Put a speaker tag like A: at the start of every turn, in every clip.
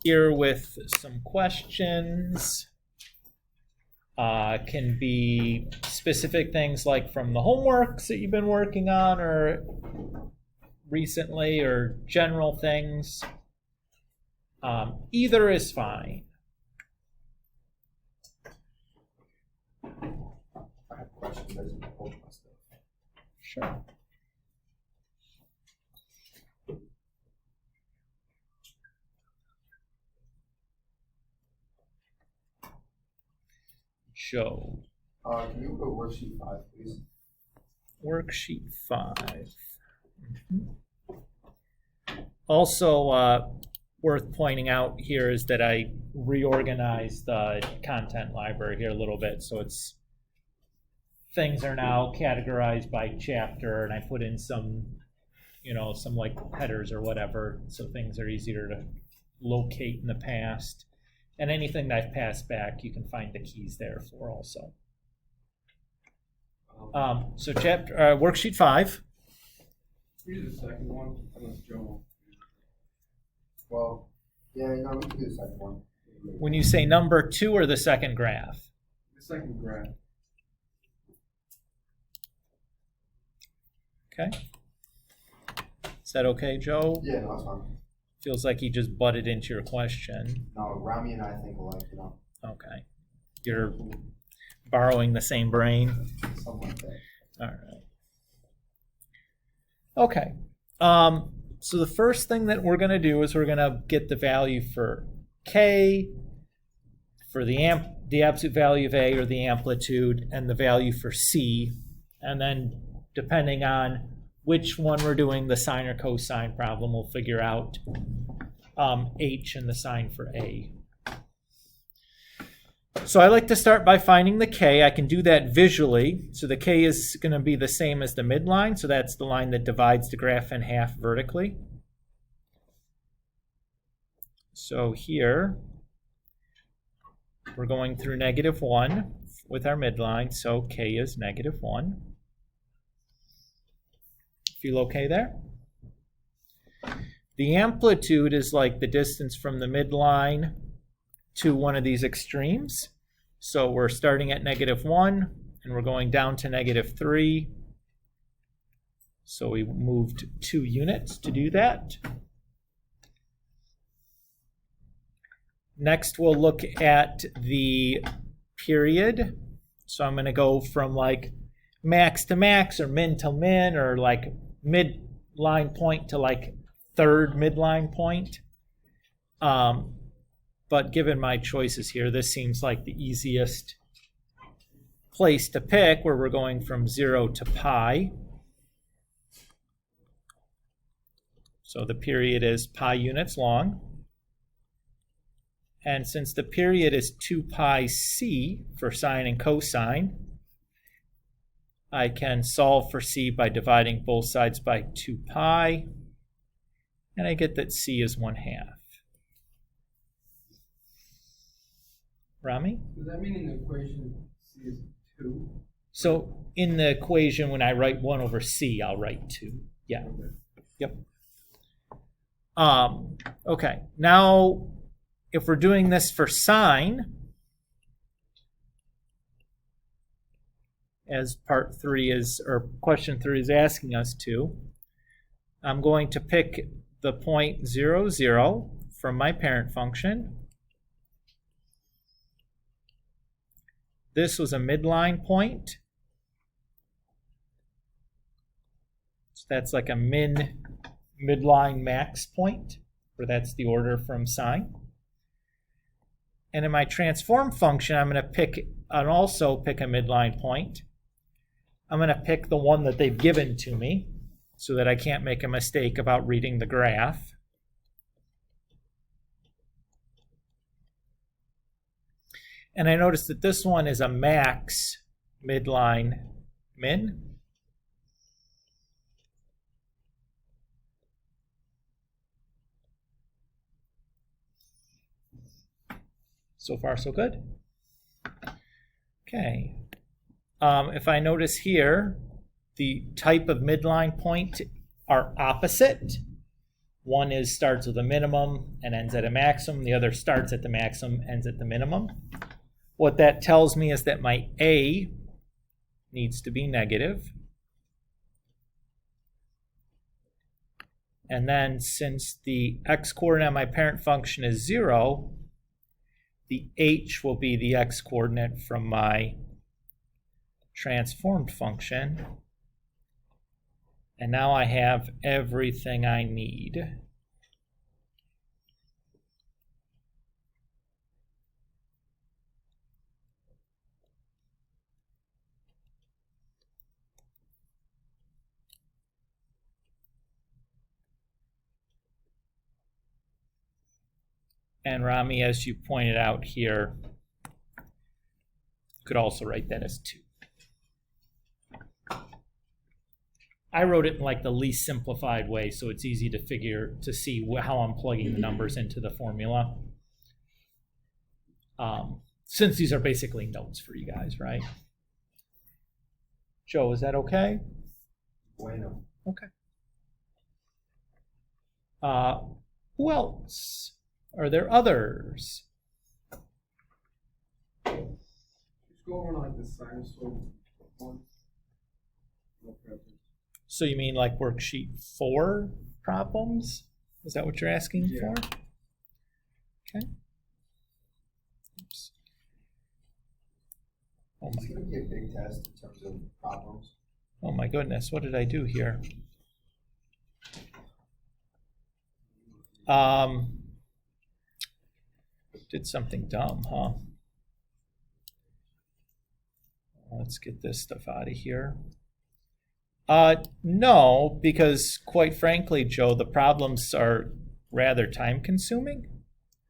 A: here with some questions. Can be specific things like from the homeworks that you've been working on or recently, or general things. Either is fine.
B: I have questions. I just hold my stuff.
A: Sure. Joe.
B: Can you go to worksheet 5, please?
A: Worksheet 5. Also, worth pointing out here is that I reorganized the content library here a little bit, so it's things are now categorized by chapter, and I put in some, some like headers or whatever, so things are easier to locate in the past. And anything that I've passed back, you can find the keys there for also. So worksheet 5.
C: Here's the second one. Unless Joe.
B: Well, yeah, no, we can do the second one.
A: When you say number 2 or the second graph?
C: The second graph.
A: Okay. Is that okay, Joe?
B: Yeah, no, that's fine.
A: Feels like he just butted into your question.
B: No, Rami and I think alike,
A: Okay. You're borrowing the same brain?
B: Something like that.
A: All right. Okay. So the first thing that we're going to do is we're going to get the value for K, for the absolute value of A or the amplitude, and the value for C. And then depending on which one we're doing, the sine or cosine problem, we'll figure out H and the sign for A. So I like to start by finding the K. I can do that visually. So the K is going to be the same as the midline. So that's the line that divides the graph in half vertically. So here, we're going through -1 with our midline. So K is -1. Feel okay there? The amplitude is like the distance from the midline to one of these extremes. So we're starting at -1 and we're going down to -3. So we moved 2 units to do that. Next, we'll look at the period. So I'm going to go from like max to max or min to min or like midline point to like third midline point. But given my choices here, this seems like the easiest place to pick, where we're going from 0 to pi. So the period is pi units long. And since the period is 2 pi c for sine and cosine, I can solve for c by dividing both sides by 2 pi. And I get that c is 1/2. Rami?
C: Does that mean in the equation C is 2?
A: So in the equation, when I write 1 over c, I'll write 2. Yeah.
C: Okay.
A: Yep. Okay. Now, if we're doing this for sine, as part 3 is, or question 3 is asking us to, I'm going to pick the point 0, 0 from my parent function. This was a midline point. So that's like a midline max point, where that's the order from sine. And in my transform function, I'm going to pick and also pick a midline point. I'm going to pick the one that they've given to me so that I can't make a mistake about reading the graph. And I notice that this one is a max midline min. So far, so good. Okay. If I notice here, the type of midline point are opposite. One is starts with a minimum and ends at a maximum. The other starts at the maximum, ends at the minimum. What that tells me is that my A needs to be negative. And then since the x-coordinate on my parent function is 0, the h will be the x-coordinate from my transformed function. And now I have everything I need. And Rami, as you pointed out here, could also write that as 2. I wrote it in like the least simplified way, so it's easy to see how I'm plugging the numbers into the formula. Since these are basically notes for you guys, right? Joe, is that okay?
B: Bueno.
A: Okay. Who else? Are there others?
C: Just go over like the sinusoid one.
A: So you mean like worksheet 4 problems? Is that what you're asking
C: Yeah.
A: for? Okay. Oops. Oh
B: It's
A: my,
B: gonna be a big test in terms of problems.
A: oh my goodness, what did I do here? Did something dumb, huh? Let's get this stuff out of here. No, because quite frankly, Joe, the problems are rather time consuming,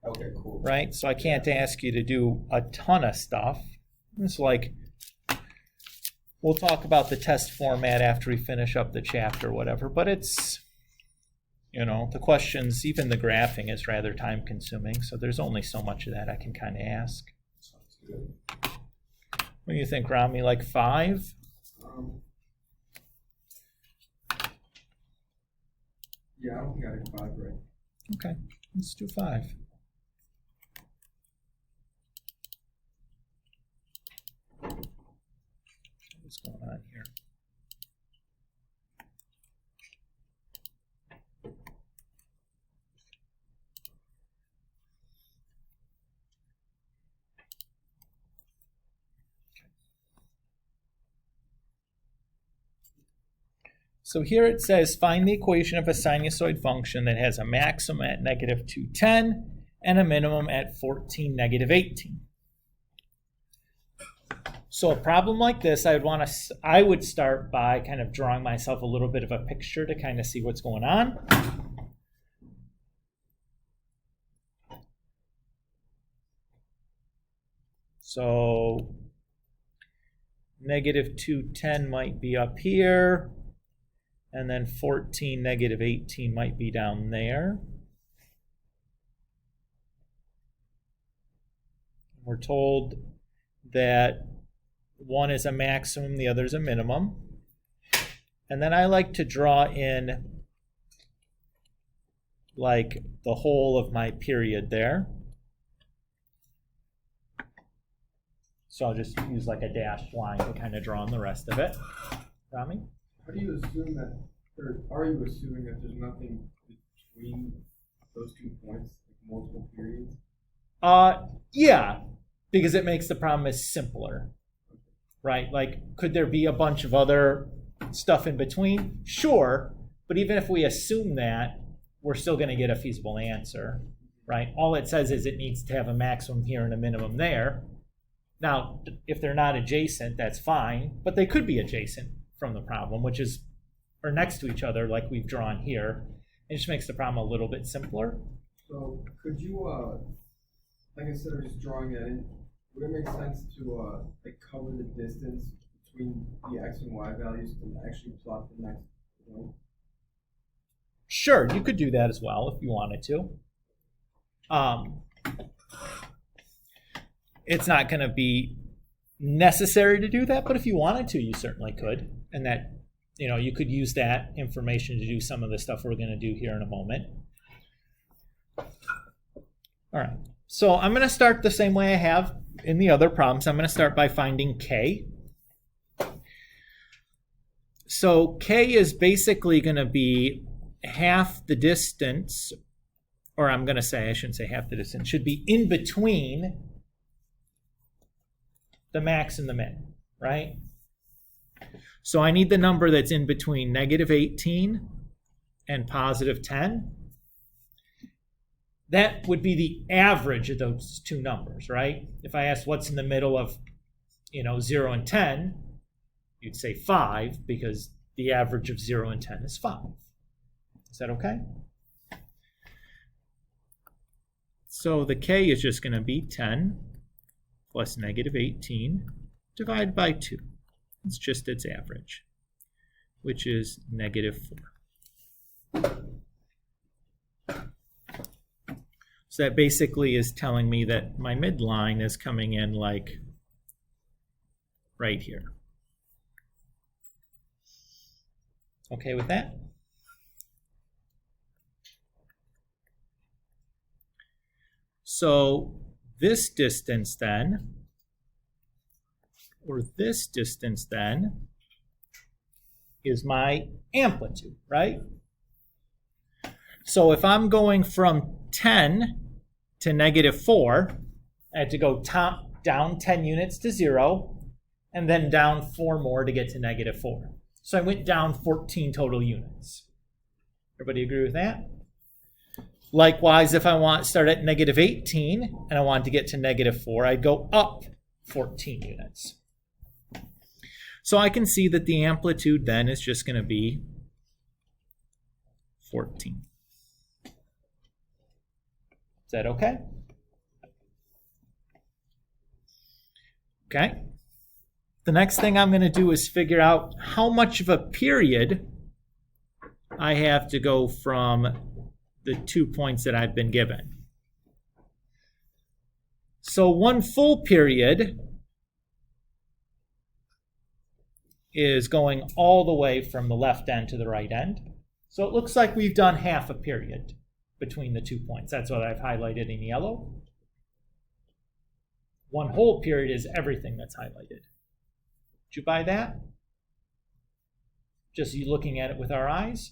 B: Okay, cool.
A: right? So I can't ask you to do a ton of stuff. It's like, we'll talk about the test format after we finish up the chapter or whatever, but it's, you know, the questions, even the graphing is rather time consuming, so there's only so much of that I can kind of ask.
B: Sounds good.
A: What do you think, Rami, like 5?
C: Yeah, I don't think I did 5 right.
A: Okay, let's do 5. What's going on here? So here it says, find the equation of a sinusoid function that has a maximum at negative 210 and a minimum at 14, negative 18. So a problem like this, I would start by kind of drawing myself a little bit of a picture to kind of see what's going on. So negative 210 might be up here. And then 14, negative 18 might be down there. We're told that one is a maximum, the other is a minimum. And then I like to draw in like the whole of my period there. So I'll just use like a dashed line to kind of draw in the rest of it. Rami?
C: How do you assume that, or are you assuming that there's nothing between those 2 points, like multiple periods?
A: Yeah, because it makes the problem as simpler, right? Like, could there be a bunch of other stuff in between? Sure, but even if we assume that, we're still going to get a feasible answer, right? All it says is it needs to have a maximum here and a minimum there. Now, if they're not adjacent, that's fine, but they could be adjacent from the problem, which is, or next to each other like we've drawn here. It just makes the problem a little bit simpler.
C: So could you, like instead of just drawing that in, would it make sense to like cover the distance between the x and y values and actually plot the next point?
A: Sure, you could do that as well if you wanted to. It's not going to be necessary to do that, but if you wanted to, you certainly could. And that, you know, you could use that information to do some of the stuff we're going to do here in a moment. All right. So I'm going to start the same way I have in the other problems. I'm going to start by finding k. So k is basically going to be half the distance, or I'm going to say, I shouldn't say half the distance, should be in between the max and the min, right? So I need the number that's in between negative 18 and positive 10. That would be the average of those two numbers, right? If I asked what's in the middle of, 0 and 10, you'd say 5, because the average of 0 and 10 is 5. Is that okay? So the k is just going to be 10 plus negative 18 divided by 2. It's just its average, which is negative 4. So that basically is telling me that my midline is coming in like right here. Okay with that? So this distance then, or this distance then, is my amplitude, right? So if I'm going from 10 to negative 4, I had to go down 10 units to 0, and then down 4 more to get to negative 4. So I went down 14 total units. Everybody agree with that? Likewise, if I want to start at negative 18 and I want to get to negative 4, I'd go up 14 units. So I can see that the amplitude then is just going to be 14. Is that okay? Okay. The next thing I'm going to do is figure out how much of a period I have to go from the 2 points that I've been given. So one full period is going all the way from the left end to the right end. So it looks like we've done half a period between the 2 points. That's what I've highlighted in yellow. One whole period is everything that's highlighted. Did you buy that? Just you looking at it with our eyes?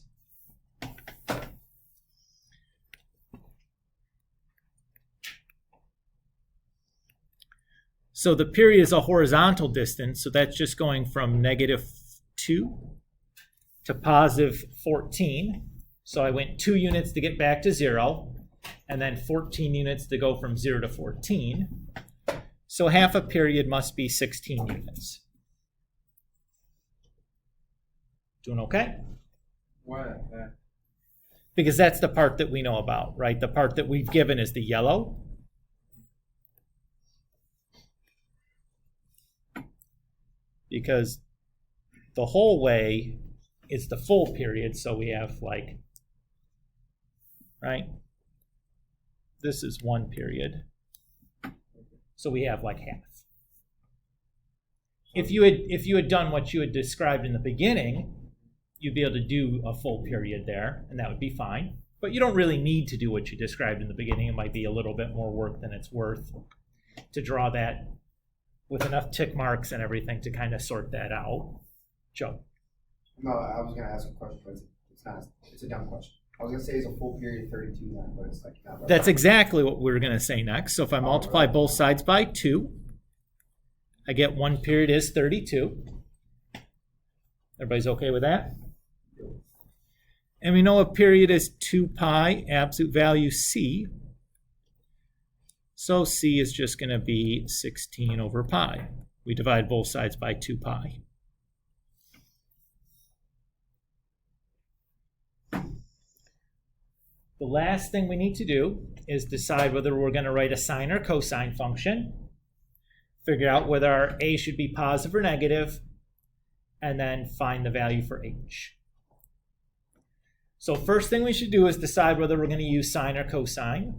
A: So the period is a horizontal distance, so that's just going from negative 2 to positive 14. So I went 2 units to get back to 0, and then 14 units to go from 0 to 14. So half a period must be 16 units. Doing okay?
C: Why?
A: Because that's the part that we know about, right? The part that we've given is the yellow. Because the whole way is the full period, so we have like, right? This is 1 period. So we have like half. If you had done what you had described in the beginning, you'd be able to do a full period there, and that would be fine. But you don't really need to do what you described in the beginning. It might be a little bit more work than it's worth to draw that with enough tick marks and everything to kind of sort that out. Joe?
B: No, I was going to ask a question, but it's not. It's a dumb question. I was going to say it's a full period 32 then, but it's like not. Right.
A: That's exactly what we're going to say next. So if I multiply both sides by 2, I get 1 period is 32. Everybody's okay with that? And we know a period is 2 pi, absolute value c. So c is just going to be 16 over pi. We divide both sides by 2 pi. The last thing we need to do is decide whether we're going to write a sine or cosine function, figure out whether our a should be positive or negative, and then find the value for h. So first thing we should do is decide whether we're going to use sine or cosine.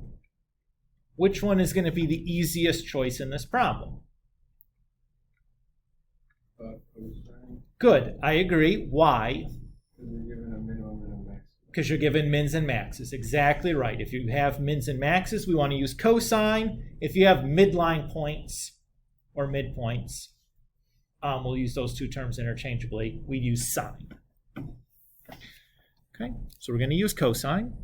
A: Which one is going to be the easiest choice in this problem?
C: Cosine.
A: Good, I agree. Why?
C: Because we're given a minimum and a maximum.
A: because you're given mins and maxes. Exactly right. If you have mins and maxes, we want to use cosine. If you have midline points or midpoints, we'll use those two terms interchangeably. We use sine. Okay, so we're going to use cosine.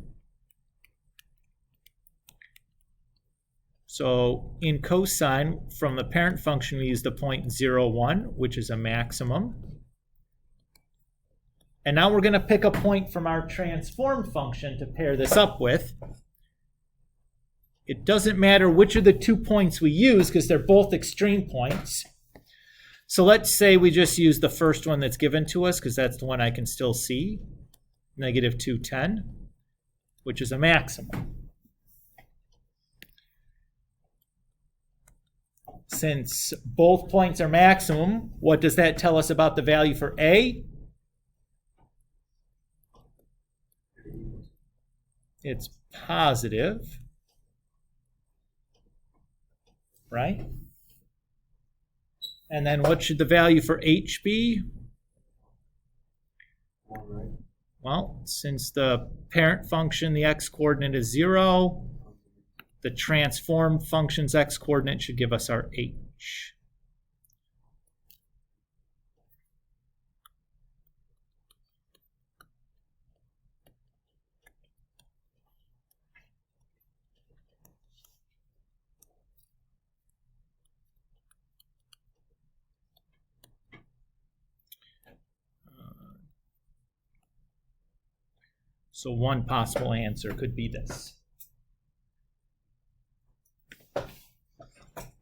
A: So in cosine, from the parent function, we use the point 0,1, which is a maximum. And now we're going to pick a point from our transformed function to pair this up with. It doesn't matter which of the 2 points we use because they're both extreme points. So let's say we just use the first one that's given to us because that's the one I can still see, negative 210, which is a maximum. Since both points are maximum, what does that tell us about the value for A? It's positive, right? And then what should the value for H be? Well, since the parent function, the x-coordinate is 0, the transformed function's x-coordinate should give us our H. So one possible answer could be this.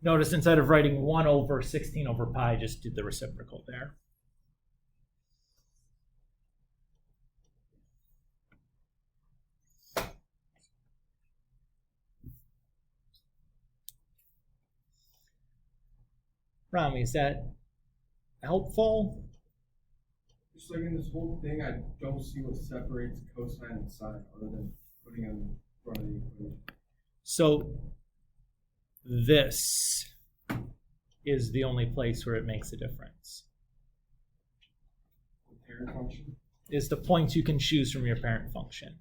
A: Notice instead of writing 1 over 16 over pi, I just did the reciprocal there. Rami, is that helpful?
C: Just like in this whole thing, I don't see what separates cosine and sine other than putting them in front of the equation.
A: So this is the only place where it makes a difference.
C: The parent function?
A: Is the points you can choose from your parent function.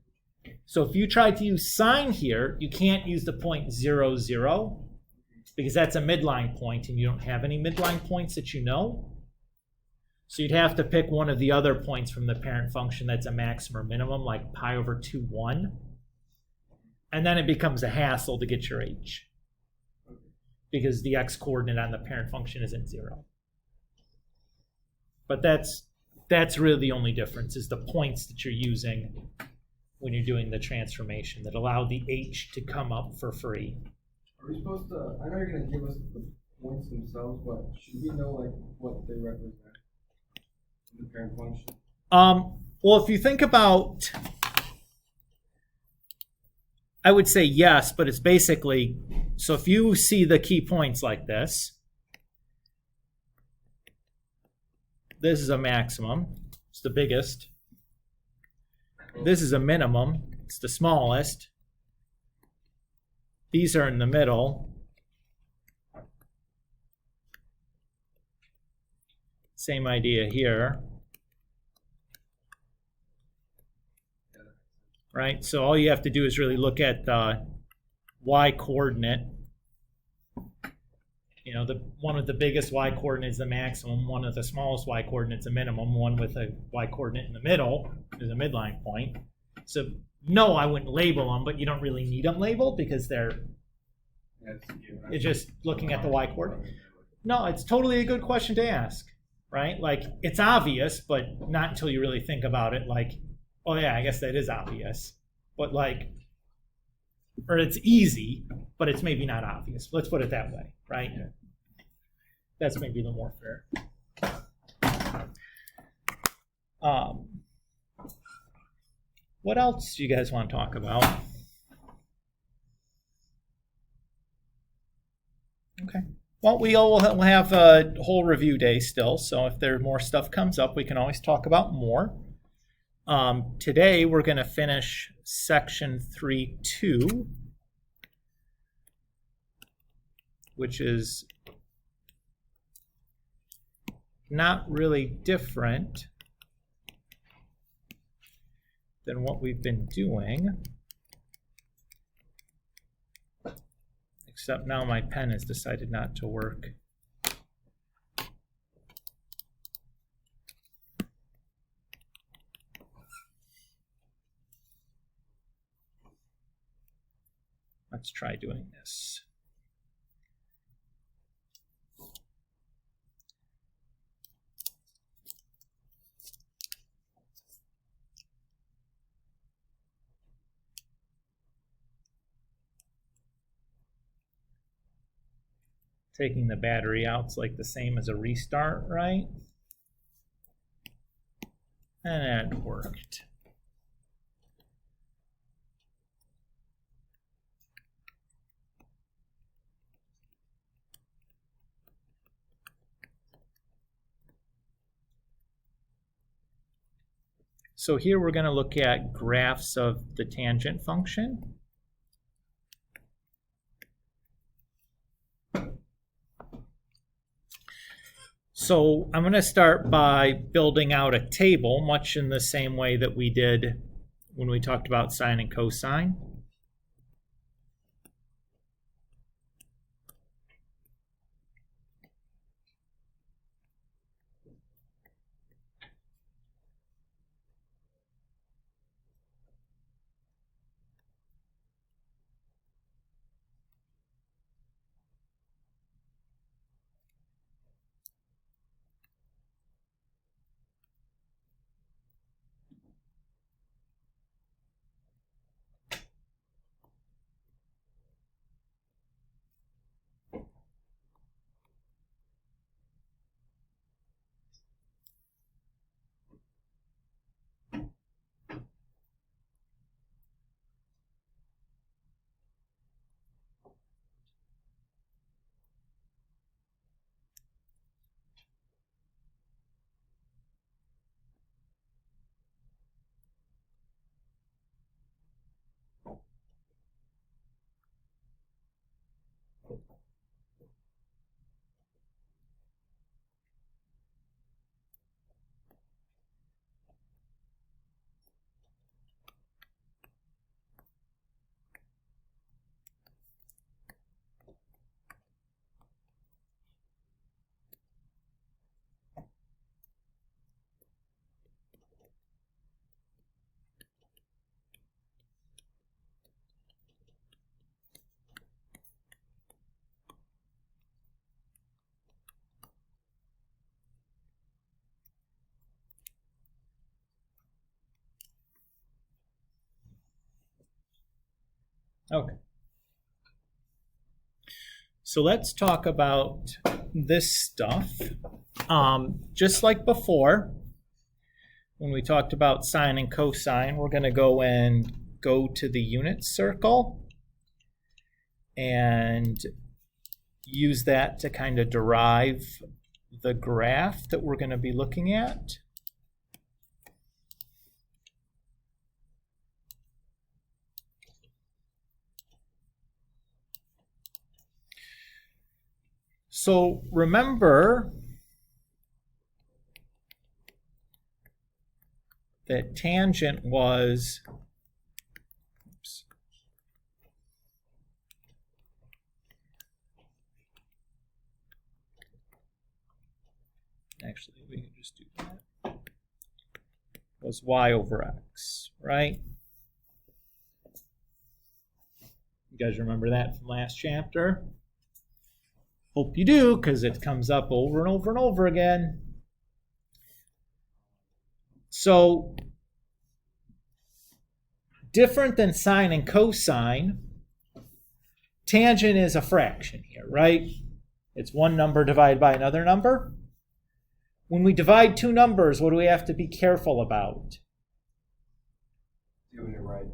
A: So if you try to use sine here, you can't use the point 0, 0, because that's a midline point, and you don't have any midline points that you know. So you'd have to pick one of the other points from the parent function that's a maximum or minimum, like pi over 2, 1. And then it becomes a hassle to get your H, because the x-coordinate on the parent function isn't 0. But that's really the only difference, is the points that you're using when you're doing the transformation that allow the H to come up for free.
C: Are we supposed to, I know you're going to give us the points themselves, but should we know like what they represent in the parent function?
A: Well, if you think about, I would say yes, but it's basically, so if you see the key points like this is a maximum, it's the biggest. This is a minimum, it's the smallest. These are in the middle. Same idea here. Right? So all you have to do is really look at the y-coordinate. You know, one with the biggest y-coordinate is the maximum, one with the smallest y-coordinate is the minimum, one with a y-coordinate in the middle is a midline point. So no, I wouldn't label them, but you don't really need them labeled because it's just looking at the y-coordinate. No, it's totally a good question to ask, right? Like, it's obvious, but not until you really think about it, like, oh yeah, I guess that is obvious. But like, or it's easy, but it's maybe not obvious. Let's put it that way, right? Yeah. That's maybe the more fair. What else do you guys want to talk about? Okay. Well, we'll have a whole review day still, so if there more stuff comes up, we can always talk about more. Today, we're going to finish section 3.2, which is not really different than what we've been doing. Except now my pen has decided not to work. Let's try doing this. Taking the battery out is like the same as a restart, right? And it worked. So here we're going to look at graphs of the tangent function. So I'm going to start by building out a table, much in the same way that we did when we talked about sine and cosine. Okay. So let's talk about this stuff. Just like before, when we talked about sine and cosine, we're going to go to the unit circle and use that to kind of derive the graph that we're going to be looking at. So remember that tangent was, oops, actually we can just do that, was y over x, right? You guys remember that from last chapter? Hope you do, because it comes up over and over and over again. So, different than sine and cosine, tangent is a fraction here, right? It's one number divided by another number. When we divide two numbers, what do we have to be careful about?
B: Doing it right.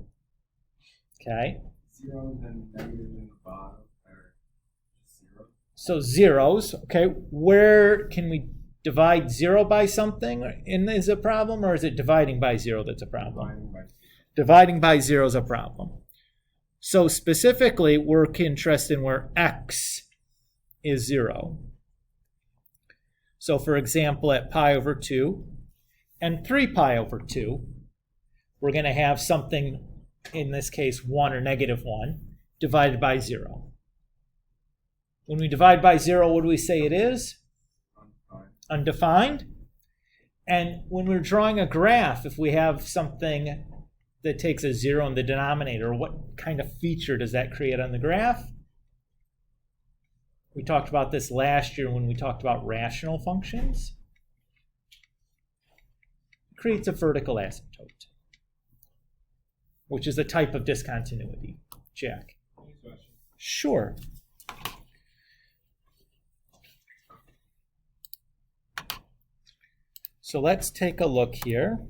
A: Okay.
C: Zeros and negatives in the bottom are zero.
A: So zeros, okay. Where can we divide 0 by something is a problem, or is it dividing by 0 that's a problem? Dividing by 0 is a problem. So specifically, we're interested in where x is 0. So for example, at pi over 2 and 3 pi over 2, we're going to have something, in this case 1 or -1, divided by 0. When we divide by 0, what do we say it is? Undefined. And when we're drawing a graph, if we have something that takes a 0 in the denominator, what kind of feature does that create on the graph? We talked about this last year when we talked about rational functions. It creates a vertical asymptote, which is a type of discontinuity. Jack? Sure. So let's take a look here.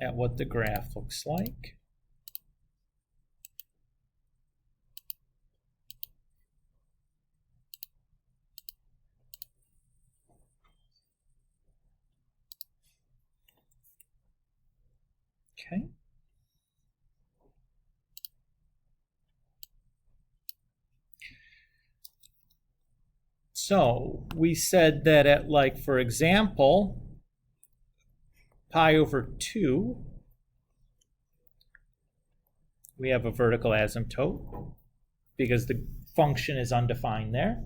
A: At what the graph looks like. Okay. So we said that at, like, for example, pi over 2, we have a vertical asymptote because the function is undefined there,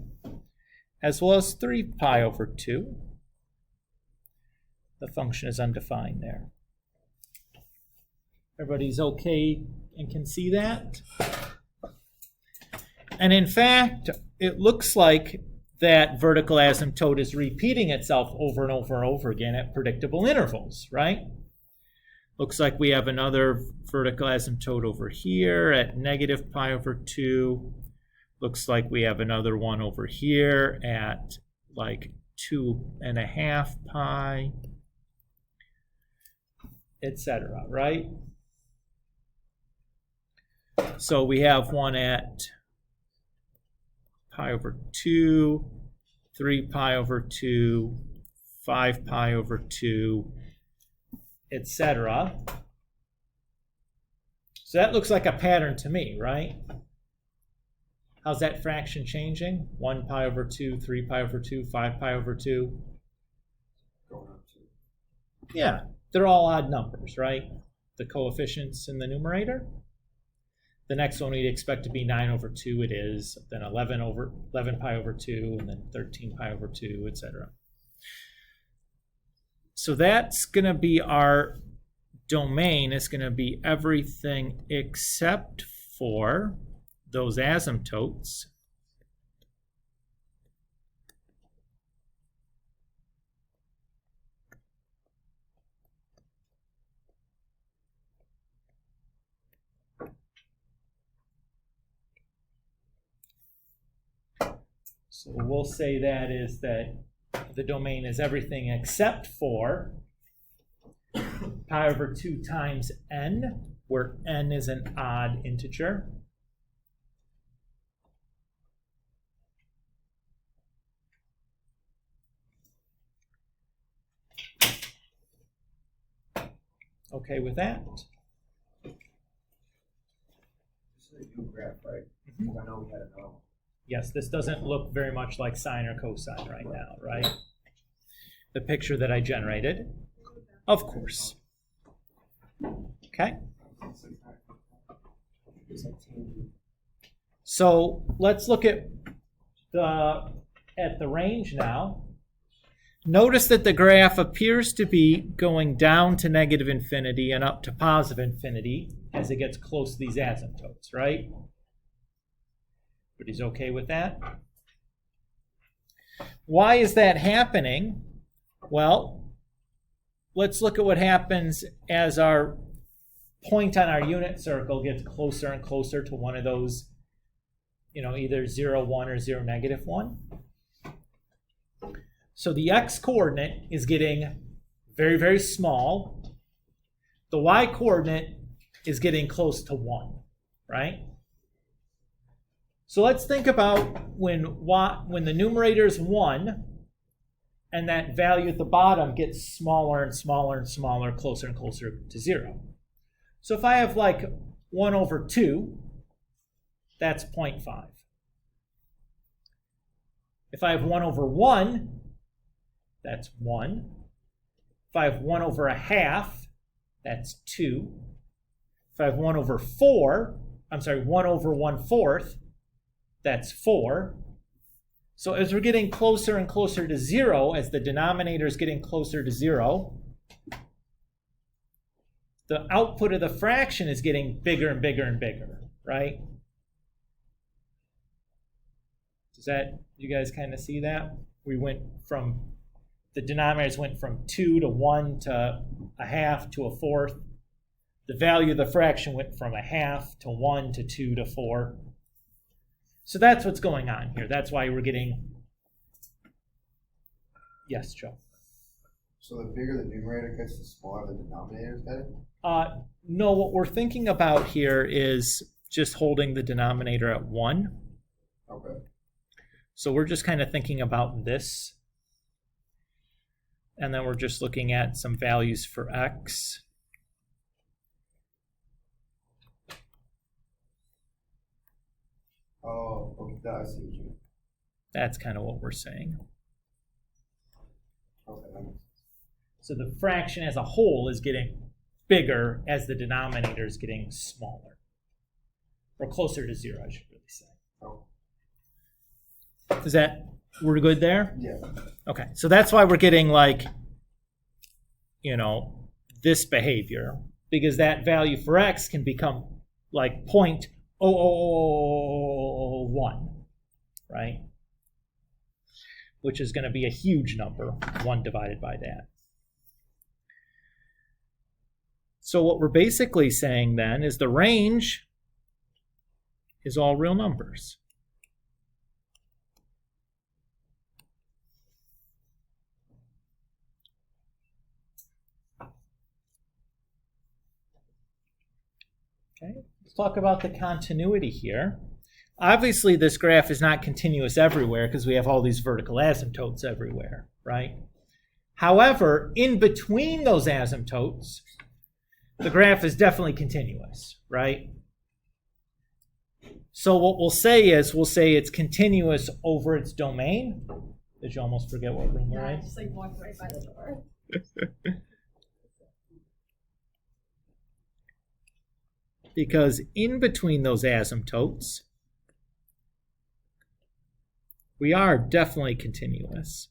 A: as well as 3 pi over 2. The function is undefined there. Everybody's okay and can see that? And in fact, it looks like that vertical asymptote is repeating itself over and over and over again at predictable intervals, right? Looks like we have another vertical asymptote over here at negative pi over 2. Looks like we have another one over here at like 2.5 pi, etc., right? So we have one at pi over 2, 3 pi over 2, 5 pi over 2, etc. So that looks like a pattern to me, right? How's that fraction changing? 1 pi over 2, 3 pi over 2, 5 pi over 2. Yeah, they're all odd numbers, right? The coefficients in the numerator. The next one we'd expect to be 9 over 2, it is, then 11 pi over 2, and then 13 pi over 2, etc. So that's going to be our domain. It's going to be everything except for those asymptotes. So we'll say that is that the domain is everything except for pi over 2 times n, where n is an odd integer. Okay with that?
B: This is a new graph, right? Because I know we had it now.
A: Yes, this doesn't look very much like sine or cosine right now, right? The picture that I generated, of course. Okay? So let's look at the range now. Notice that the graph appears to be going down to negative infinity and up to positive infinity as it gets close to these asymptotes, right? Everybody's okay with that? Why is that happening? Well, let's look at what happens as our point on our unit circle gets closer and closer to one of those, either 0, 1 or 0, -1. So the x-coordinate is getting very, very small. The y-coordinate is getting close to 1, right? So let's think about when the numerator is 1 and that value at the bottom gets smaller and smaller and smaller, closer and closer to 0. So if I have like 1 over 2, that's 0.5. If I have 1 over 1, that's 1. If I have 1 over a half, that's 2. If I have 1 over 4, 1 over 1/4, that's 4. So as we're getting closer and closer to 0, as the denominator is getting closer to 0, the output of the fraction is getting bigger and bigger and bigger, right? Does that, you guys kind of see that? The denominators went from 2 to 1 to a half to a fourth. The value of the fraction went from a half to 1 to 2 to 4. So that's what's going on here. That's why we're getting, yes, Joe?
B: So the bigger the numerator gets, the smaller the denominator is getting?
A: No, what we're thinking about here is just holding the denominator at 1.
B: Okay.
A: So we're just kind of thinking about this. And then we're just looking at some values for x.
B: Oh, okay, I see what you mean.
A: That's kind of what we're saying.
B: Okay, that makes sense.
A: So the fraction as a whole is getting bigger as the denominator is getting smaller. Or closer to 0, I should really say.
B: Oh.
A: Is that, we're good there?
B: Yeah.
A: Okay, so that's why we're getting like, this behavior, because that value for x can become like 0.00001, right? Which is going to be a huge number, 1 divided by that. So what we're basically saying then is the range is all real numbers. Okay, let's talk about the continuity here. Obviously, this graph is not continuous everywhere because we have all these vertical asymptotes everywhere, right? However, in between those asymptotes, the graph is definitely continuous, right? So what we'll say it's continuous over its domain. Did you almost forget what room we're in?
D: I just walked right by the door.
A: Because in between those asymptotes, we are definitely continuous.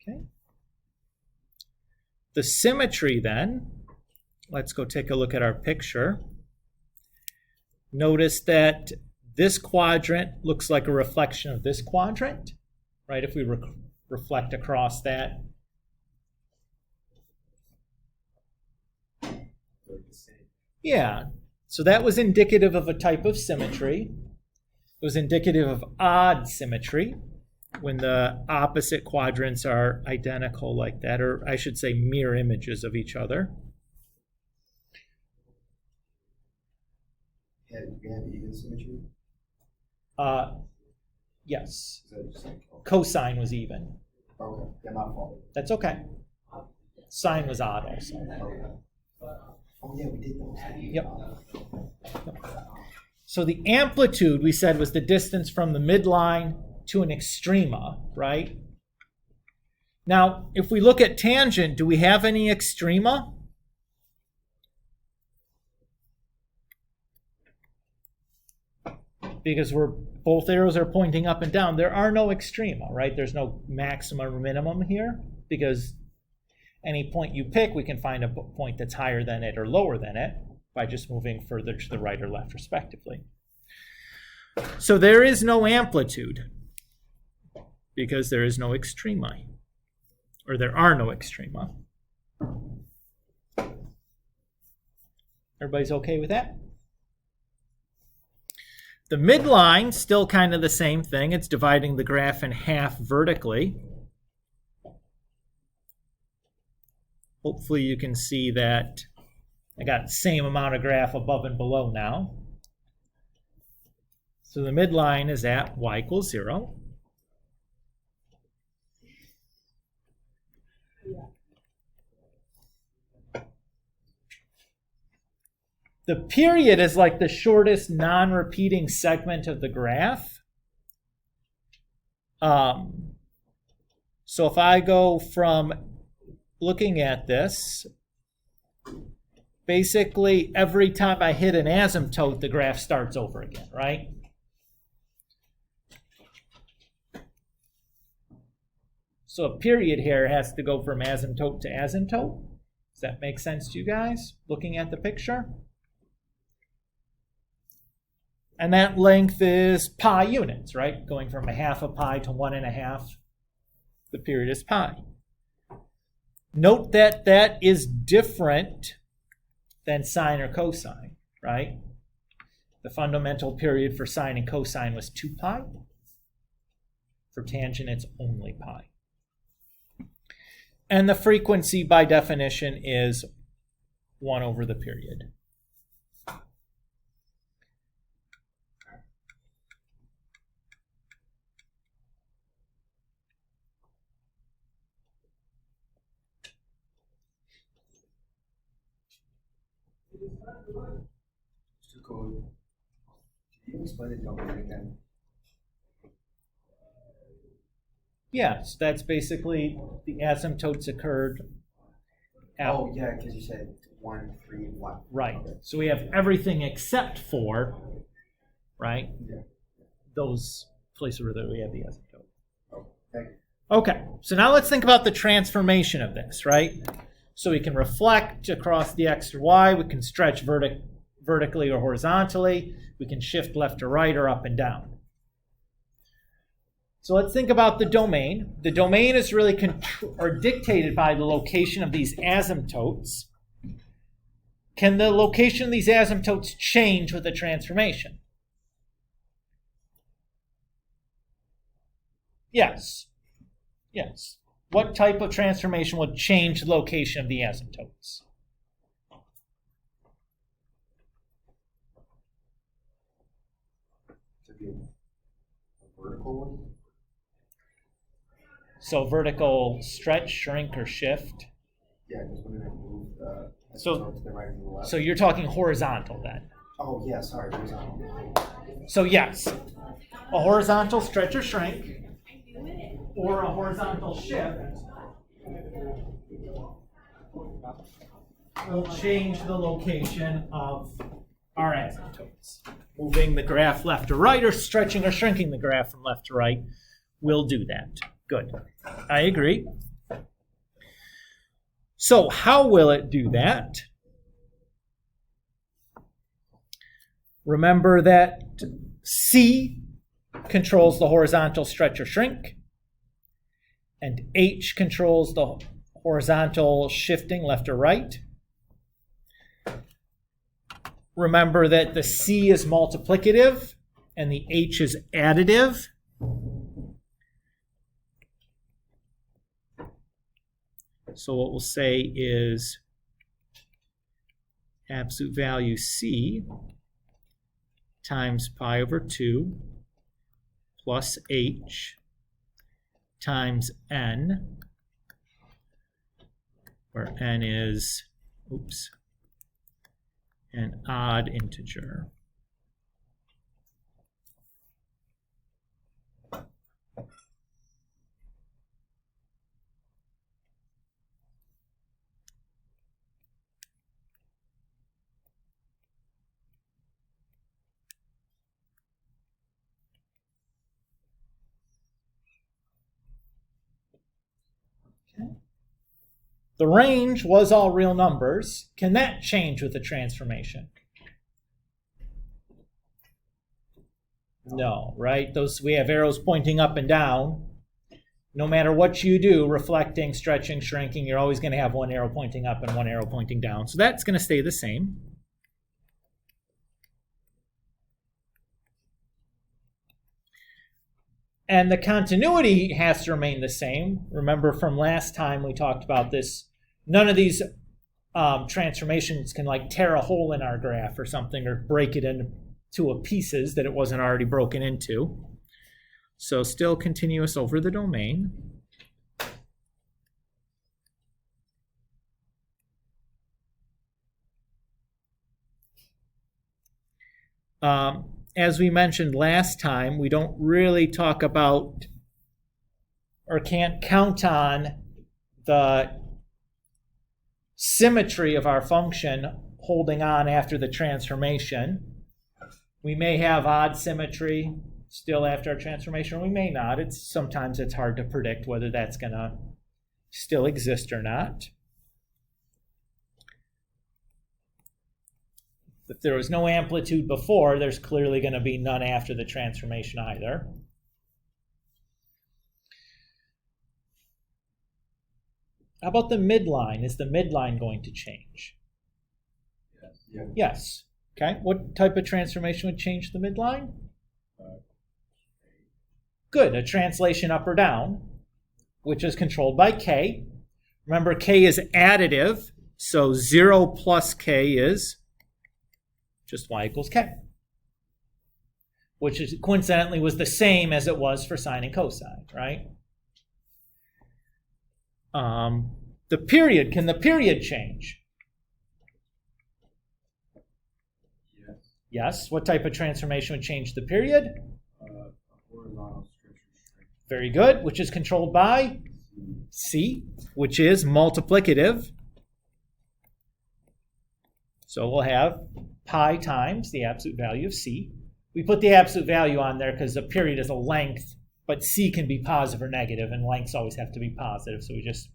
A: Okay. The symmetry then, let's go take a look at our picture. Notice that this quadrant looks like a reflection of this quadrant, right? If we reflect across that. Yeah, so that was indicative of a type of symmetry. It was indicative of odd symmetry when the opposite quadrants are identical like that, or I should say mirror images of each other.
B: Yeah, you have even symmetry?
A: Yes.
B: Is that just like,
A: Cosine was even.
B: okay, yeah, my fault.
A: That's okay. Sine was odd also.
B: Okay. Oh yeah, we did those.
A: Yep. So the amplitude, we said, was the distance from the midline to an extrema, right? Now, if we look at tangent, do we have any extrema? Because both arrows are pointing up and down. There are no extrema, right? There's no maximum or minimum here, because any point you pick, we can find a point that's higher than it or lower than it by just moving further to the right or left, respectively. So there is no amplitude because there is no extrema, or there are no extrema. Everybody's okay with that? The midline, still kind of the same thing. It's dividing the graph in half vertically. Hopefully you can see that I got the same amount of graph above and below now. So the midline is at y equals 0. The period is like the shortest non-repeating segment of the graph. So if I go from looking at this, basically every time I hit an asymptote, the graph starts over again, right? So a period here has to go from asymptote to asymptote. Does that make sense to you guys, looking at the picture? And that length is pi units, right? Going from 1/2 of pi to 1.5, the period is pi. Note that that is different than sine or cosine, right? The fundamental period for sine and cosine was 2 pi. For tangent, it's only pi. And the frequency, by definition, is 1 over the period.
B: Mr. Code, can you explain the domain again?
A: Yes, that's basically the asymptotes occurred out.
B: Oh, yeah, because you said 1, 3, 1.
A: Right.
B: Okay.
A: So we have everything except for, right,
B: Yeah.
A: those places where we have the asymptote.
B: Oh, thank you.
A: Okay, so now let's think about the transformation of this, right? So we can reflect across the x or y, we can stretch vertically or horizontally, we can shift left or right or up and down. So let's think about the domain. The domain is really dictated by the location of these asymptotes. Can the location of these asymptotes change with the transformation? Yes. Yes. What type of transformation would change the location of the asymptotes?
B: To be a vertical one?
A: So vertical stretch, shrink, or shift.
B: Yeah, because when I move the
A: So-
B: to the right and the left.
A: So you're talking horizontal then.
B: Oh, yeah, sorry, horizontal.
A: So yes, a horizontal stretch or shrink, or a horizontal shift will change the location of our asymptotes. Moving the graph left to right or stretching or shrinking the graph from left to right will do that. Good. I agree. So how will it do that? Remember that C controls the horizontal stretch or shrink, and H controls the horizontal shifting left or right. Remember that the C is multiplicative and the H is additive. So what we'll say is absolute value C times pi over 2 plus H times N, where N is, an odd integer. The range was all real numbers. Can that change with the transformation? No, right? We have arrows pointing up and down. No matter what you do, reflecting, stretching, shrinking, you're always going to have one arrow pointing up and one arrow pointing down. So that's going to stay the same. And the continuity has to remain the same. Remember from last time we talked about this, none of these transformations can like tear a hole in our graph or something or break it into pieces that it wasn't already broken into. So still continuous over the domain. As we mentioned last time, we don't really talk about or can't count on the symmetry of our function holding on after the transformation. We may have odd symmetry still after our transformation, or we may not. Sometimes it's hard to predict whether that's going to still exist or not. If there was no amplitude before, there's clearly going to be none after the transformation either. How about the midline? Is the midline going to change?
C: Yeah.
A: Yes. Okay. What type of transformation would change the midline? Good. A translation up or down, which is controlled by k. Remember, k is additive, so 0 plus k is just y equals k, which is coincidentally was the same as it was for sine and cosine, right? The period, can the period change?
C: Yes.
A: Yes. What type of transformation would change the period?
C: Horizontal stretch restraint.
A: Very good, which is controlled by c, which is multiplicative. So we'll have pi times the absolute value of c. We put the absolute value on there because the period is a length, but c can be positive or negative, and lengths always have to be positive, so we just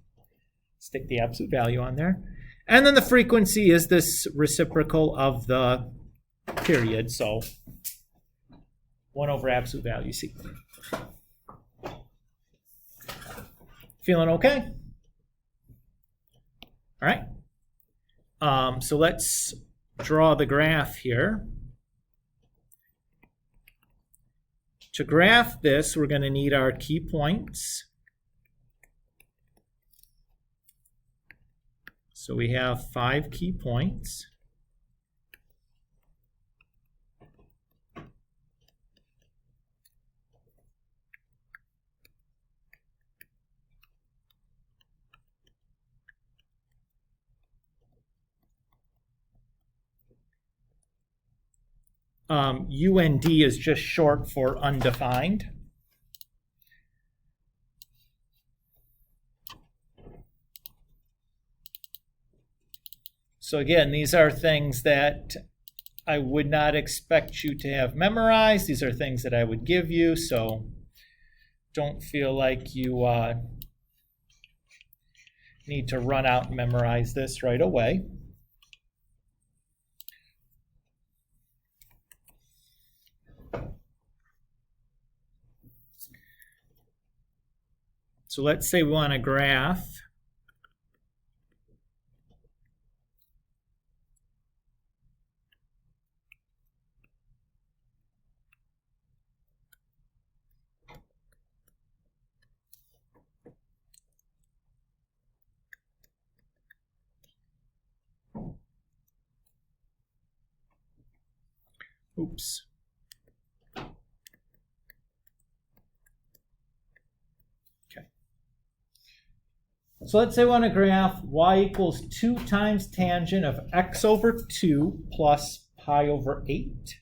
A: stick the absolute value on there. And then the frequency is this reciprocal of the period, so 1 over absolute value c. Feeling okay? All right. So let's draw the graph here. To graph this, we're going to need our key points. So we have 5 key points. UND is just short for undefined. So again, these are things that I would not expect you to have memorized. These are things that I would give you, so don't feel like you need to run out and memorize this right away. So let's say we want to graph oops. So let's say we want to graph y equals 2 times tangent of x over 2 plus pi over 8.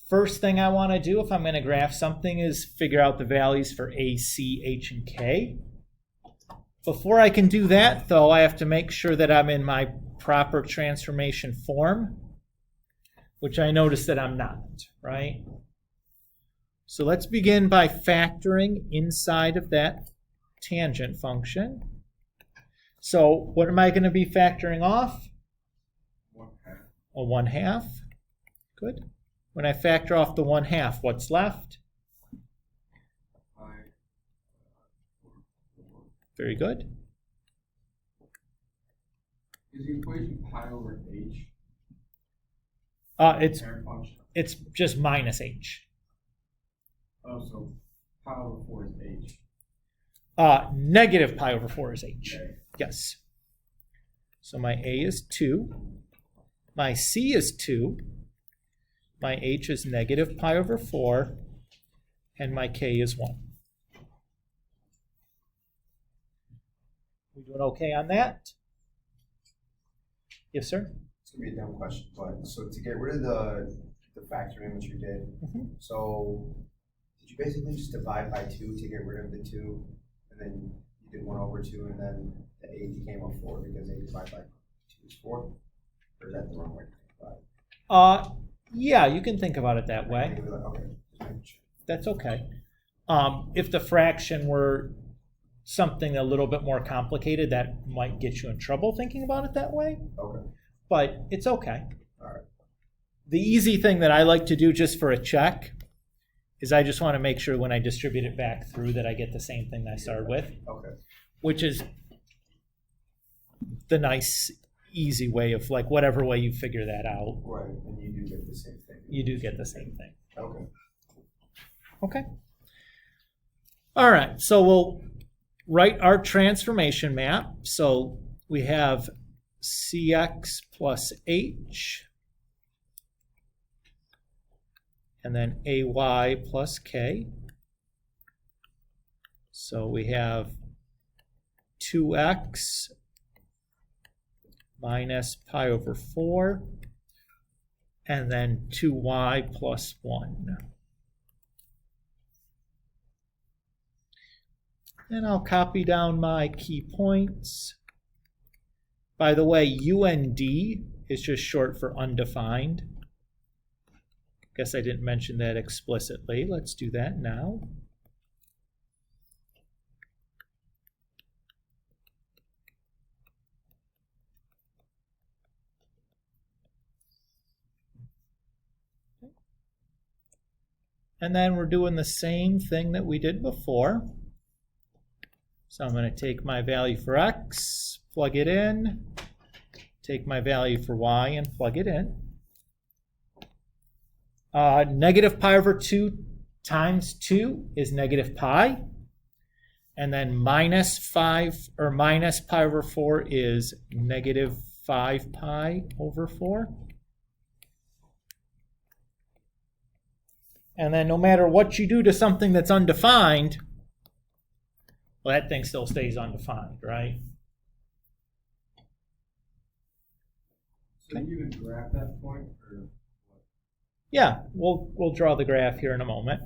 A: First thing I want to do if I'm going to graph something is figure out the values for a, c, h, and k. Before I can do that, though, I have to make sure that I'm in my proper transformation form, which I notice that I'm not, right? So let's begin by factoring inside of that tangent function. So what am I going to be factoring off?
C: 1/2.
A: A 1/2. Good. When I factor off the 1/2, what's left?
C: Pi.
A: Very good.
C: Is the equation pi over h? Parent function.
A: It's just minus h.
C: Oh, so pi over 4 is h.
A: Negative pi over 4 is h.
C: Okay.
A: Yes. So my a is 2. My c is 2. My h is negative pi over 4. And my k is 1. We doing okay on that? Yes, sir?
B: gonna be a dumb question, but so to get rid of the factoring which you did, so did you basically just divide by 2 to get rid of the 2, and then you did 1/2, and then the 8 became a 4 because 8 divided by 2 is 4? Or is that the wrong way to think about it?
A: Yeah, you can think about it that way.
B: Think of it like, okay, just making sure.
A: That's okay. If the fraction were something a little bit more complicated, that might get you in trouble thinking about it that way,
B: Okay.
A: but it's okay.
B: All right.
A: The easy thing that I like to do just for a check is I just want to make sure when I distribute it back through that I get the same thing I started with,
B: Okay.
A: which is the nice, easy way of like whatever way you figure that out,
B: Right, and you do get the same thing.
A: you do get the same thing.
B: Okay.
A: Okay. All right, so we'll write our transformation map. So we have Cx plus H, and then Ay plus K. So we have 2x minus pi over 4, and then 2y plus 1. And I'll copy down my key points. By the way, UND is just short for undefined. Guess I didn't mention that explicitly. Let's do that now. And then we're doing the same thing that we did before. So I'm going to take my value for x, plug it in, take my value for y and plug it in. Negative pi over 2 times 2 is negative pi. And then minus 5 or minus pi over 4 is negative 5 pi over 4. And then no matter what you do to something that's undefined, well, that thing still stays undefined, right?
C: So you even graph that point, or what?
A: Yeah, we'll draw the graph here in a moment.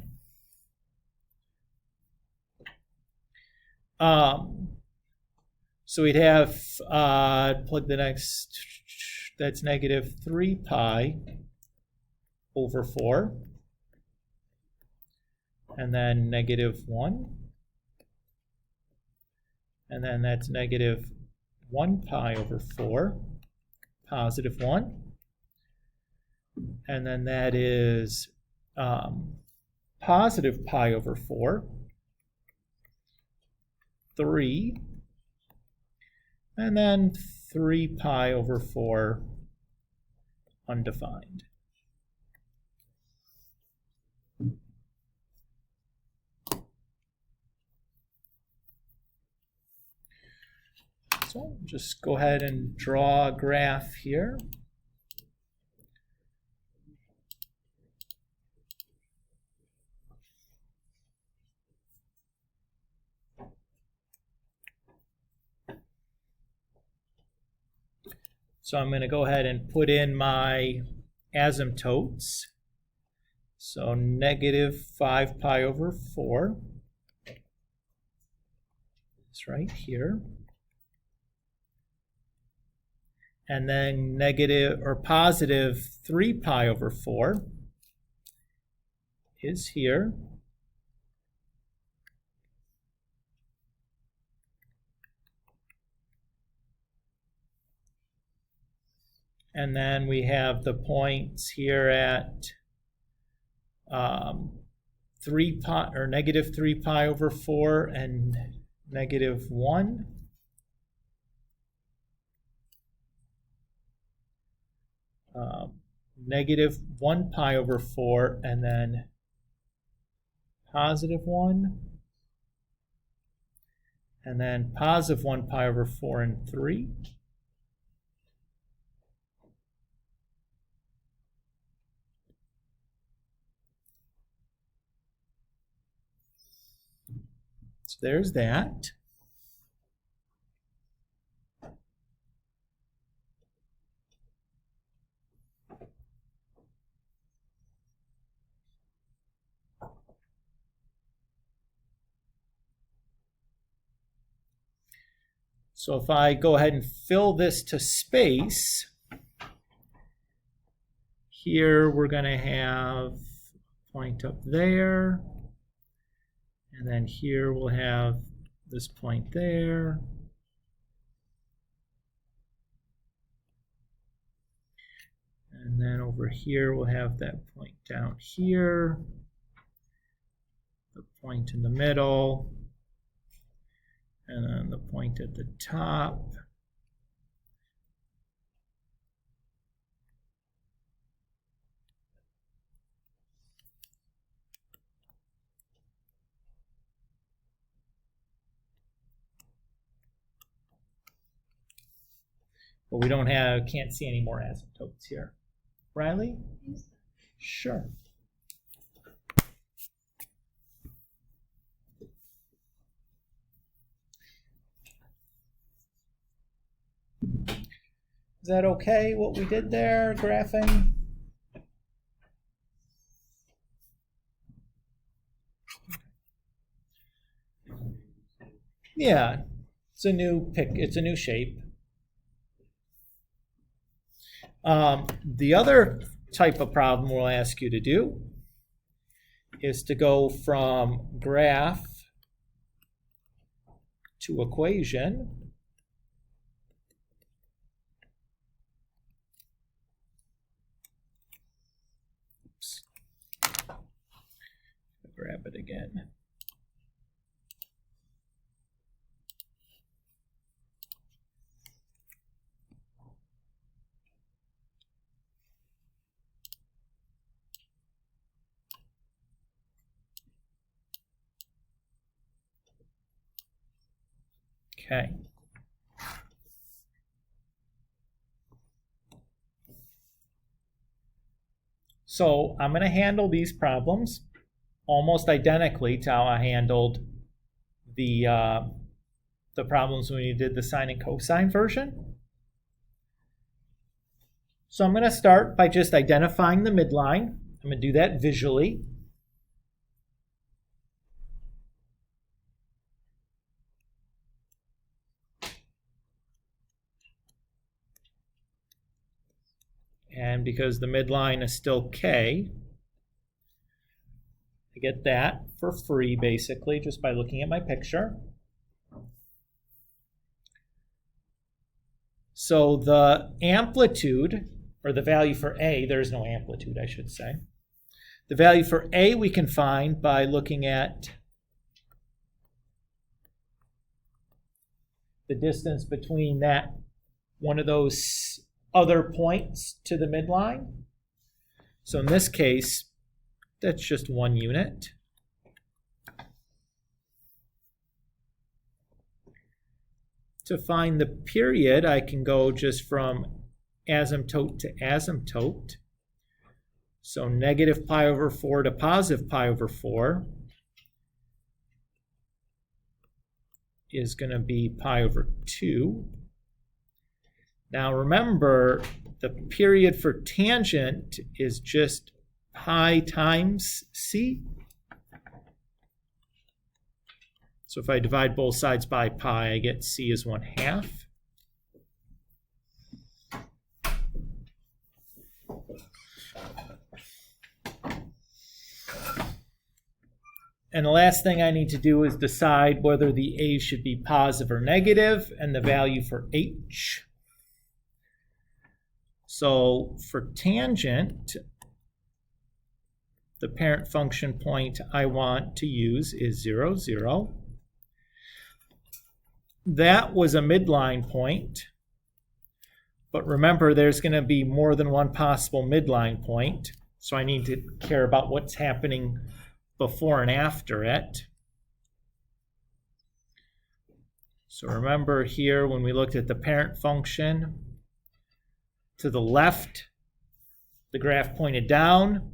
A: So we'd have plug the next. That's negative 3 pi over 4, and then negative 1. And then that's negative 1 pi over 4, positive 1. And then that is positive pi over 4, 3. And then 3 pi over 4, undefined. So just go ahead and draw a graph here. So I'm going to go ahead and put in my asymptotes. So negative 5 pi over 4. It's right here. And then negative or positive 3 pi over 4 is here. And then we have the points here at 3 pi or negative 3 pi over 4 and negative 1. Negative 1 pi over 4 and then positive 1. And then positive 1 pi over 4 and 3. So there's that. So if I go ahead and fill this to space, here we're going to have a point up there, and then here we'll have this point there. And then over here we'll have that point down here, the point in the middle, and then the point at the top. But we can't see any more asymptotes here. Riley? Sure. Is that okay, what we did there, graphing? Yeah, it's a new shape. The other type of problem we'll ask you to do is to go from graph to equation. Oops. Grab it again. Okay. So I'm going to handle these problems almost identically to how I handled the problems when we did the sine and cosine version. So I'm going to start by just identifying the midline. I'm going to do that visually. And because the midline is still k, I get that for free, basically, just by looking at my picture. So the amplitude, or the value for A, there's no amplitude, I should say. The value for A we can find by looking at the distance between that one of those other points to the midline. So in this case, that's just 1 unit. To find the period, I can go just from asymptote to asymptote. So negative pi over 4 to positive pi over 4 is going to be pi over 2. Now remember, the period for tangent is just pi times c. So if I divide both sides by pi, I get c is 1/2. And the last thing I need to do is decide whether the a should be positive or negative, and the value for h. So for tangent, the parent function point I want to use is 0, 0. That was a midline point. But remember, there's going to be more than one possible midline point. So I need to care about what's happening before and after it. So remember here, when we looked at the parent function, to the left, the graph pointed down,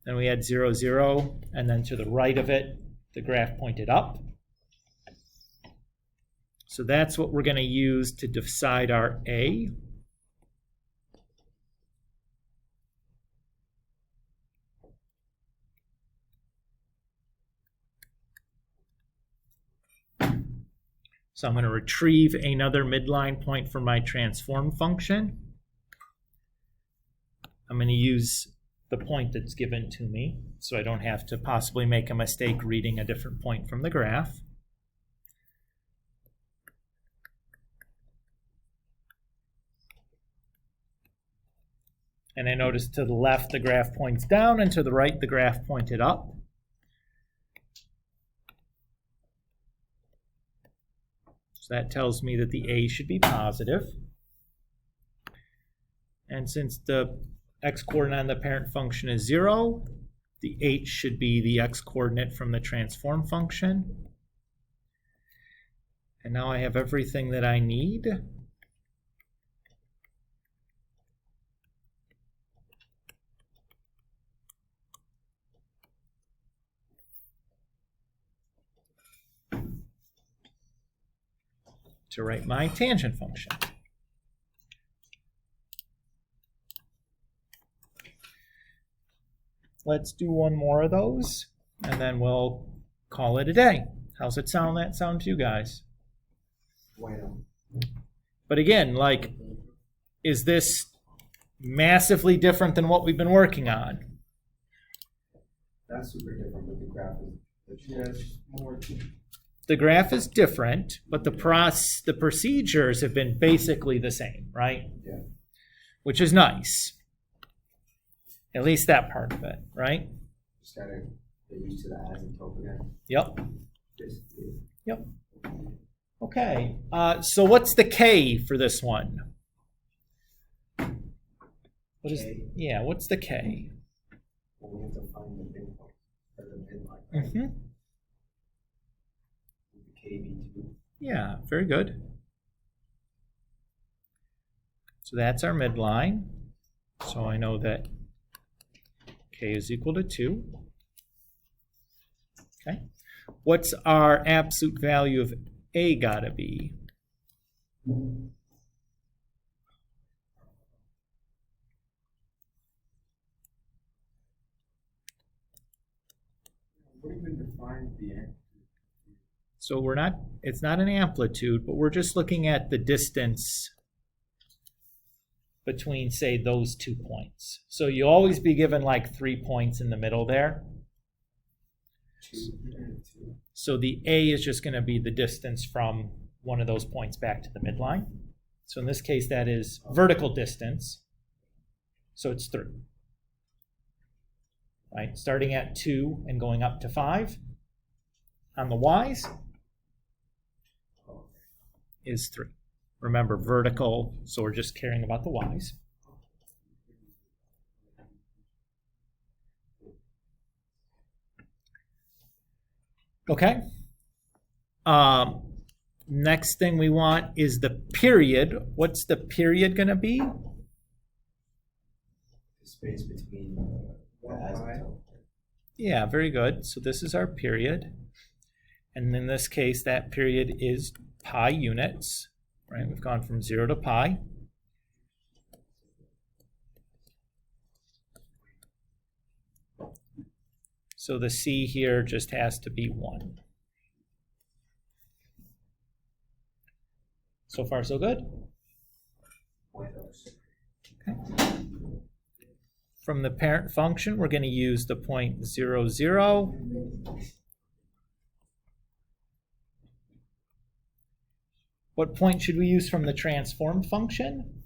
A: then we had 0, 0, and then to the right of it, the graph pointed up. So that's what we're going to use to decide our A. So I'm going to retrieve another midline point for my transform function. I'm going to use the point that's given to me, so I don't have to possibly make a mistake reading a different point from the graph. And I notice to the left the graph points down, and to the right the graph pointed up. So that tells me that the A should be positive. And since the x-coordinate on the parent function is 0, the h should be the x-coordinate from the transform function. And now I have everything that I need. To write my tangent function. Let's do one more of those, and then we'll call it a day. How's it sound? That sound to you guys?
B: Bueno.
A: But again, like, is this massively different than what we've been working on?
B: That's super different, but the graph is
C: Yeah, it's more.
A: The graph is different, but the procedures have been basically the same, right?
B: Yeah.
A: Which is nice. At least that part of it, right?
B: Just gotta get used to the asymptote again.
A: Yep.
B: Just,
A: Yep. Okay. So what's the K for this one? What is?
B: K?
A: Yeah. What's the K?
B: well, we have to find the midpoint, or the midline. Right?
A: Mm-hmm.
B: The KB2.
A: Yeah. Very good. So that's our midline. So I know that K is equal to 2. Okay. What's our absolute value of A gotta be?
C: What even defines the amplitude?
A: So it's not an amplitude, but we're just looking at the distance between, say, those 2 points. So you'll always be given like 3 points in the middle there.
B: 2.
A: So the A is just going to be the distance from one of those points back to the midline. So in this case, that is vertical distance. So it's 3. Right? Starting at 2 and going up to 5. On the Y's is 3. Remember, vertical, so we're just caring about the Y's. Okay. Next thing we want is the period. What's the period going to be?
B: The space between the asymptote.
A: Yeah, very good. So this is our period. And in this case, that period is pi units. Right? We've gone from 0 to pi. So the C here just has to be 1. So far, so good? Okay. From the parent function, we're going to use the point 0, 0. What point should we use from the transform function?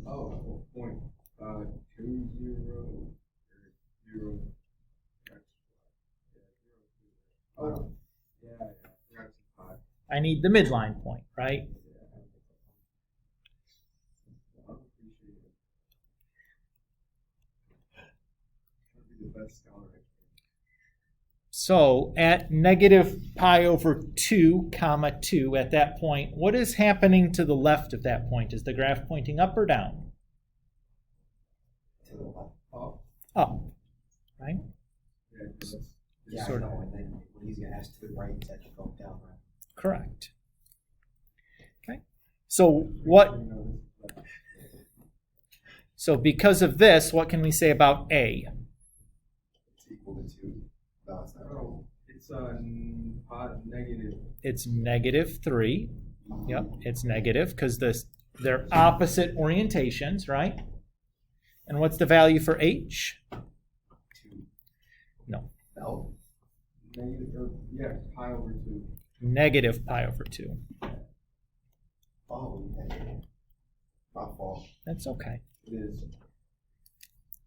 C: Oh, point. 2, 0, 0. Oh, yeah. That's 5.
A: I need the midline point, right?
C: I appreciate it. That'd be the best scholar.
A: So at negative pi over 2, comma 2, at that point, what is happening to the left of that point? Is the graph pointing up or down?
B: To the left.
C: Oh,
A: Up, right?
C: yeah, that's
B: Yeah,
A: Sort
B: I
A: of.
B: know. And then when he's gonna ask to the right, it's actually going down, right?
A: Correct. Okay. So what? So because of this, what can we say about A?
B: It's equal to 2. No, it's not.
C: It's negative.
A: It's -3. Yep, it's negative because they're opposite orientations, right? And what's the value for h?
B: 2.
A: No,
B: No.
C: Pi over 2.
A: negative pi over 2.
B: Oh, yeah. My fault.
A: That's okay.
C: It is.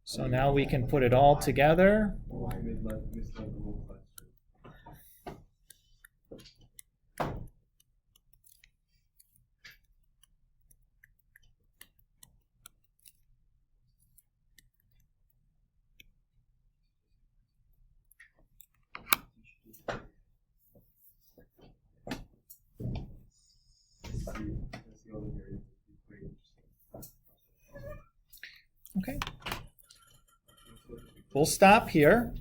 A: So now we can put it all together.
C: Oh, I misled the whole question.
A: Okay. We'll stop here.